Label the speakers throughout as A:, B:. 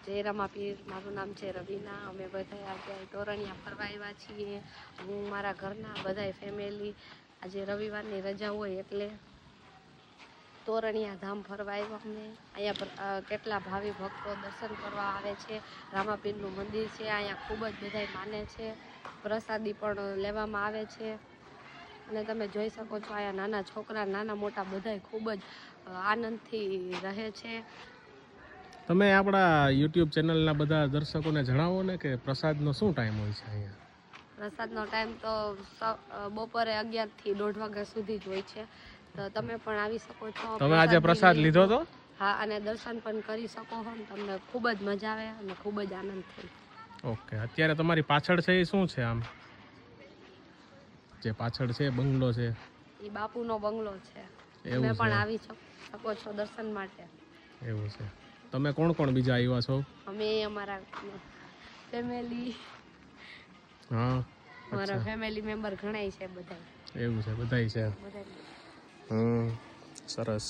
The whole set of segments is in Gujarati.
A: જય રમાપીર, મારું નામ છે રવીના. અમે બધા અત્યારે તોરણિયા ફરવા આવ્યા છીએ. હું મારા ઘરના બધાય ફેમિલી આજે રવિવારની રજા હોય એટલે તોરણિયા ધામ ફરવા આવ્યા. અમને અહીંયા કેટલા ભાવિ ભક્તો દર્શન કરવા આવે છે. રામાપીરનું મંદિર છે, અહીંયા ખૂબ જ બધાય માને છે. પ્રસાદી પણ લેવામાં આવે છે અને તમે જોઈ શકો છો અહીંયા નાના છોકરા નાના મોટા બધાય ખૂબ જ આનંદથી રહે છે.
B: તમે આપણા YouTube ચેનલના બધા દર્શકોને જણાવો ને કે પ્રસાદનો શું ટાઈમ હોય છે અહીંયા?
A: પ્રસાદનો ટાઈમ તો બપોરે 11 થી 1:30 વાગ્યા સુધી જ હોય છે. તો તમે પણ આવી શકો છો.
B: તમે આજે પ્રસાદ લીધો તો?
A: હા, અને દર્શન પણ કરી શકો છો. તમને ખૂબ જ મજા આવે અને ખૂબ જ આનંદ થાય.
B: ઓકે, અત્યારે તમારી પાછળ છે એ શું છે? આમ જે પાછળ છે બંગલો છે
A: એ બાપુનો બંગલો છે.
B: એવું
A: તમે પણ
B: છે?
A: આવી શકો છો દર્શન માટે.
B: એવું છે. તમે કોણ કોણ બીજા આવ્યા છો?
A: અમે અમારા ફેમિલી
B: હા,
A: મારા ફેમિલી મેમ્બર ઘણાય છે બધા.
B: એવું છે, બધાય છે. સરસ.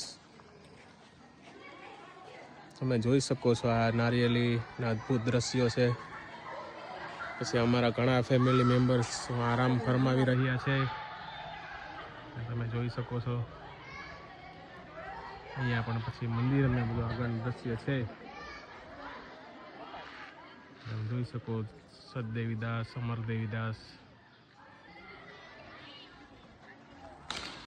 B: તમે જોઈ શકો છો આ નારિયેલીના અદ્ભુત દ્રશ્યો છે. પછી અમારા ઘણા ફેમિલી મેમ્બર્સ આરામ ફરમાવી રહ્યા છે. તમે જોઈ શકો છો અહીંયા પણ પછી મંદિર અને બધું આગળનું દ્રશ્ય છે. તમે જોઈ શકો સદદેવીદાસ, અમરદેવીદાસ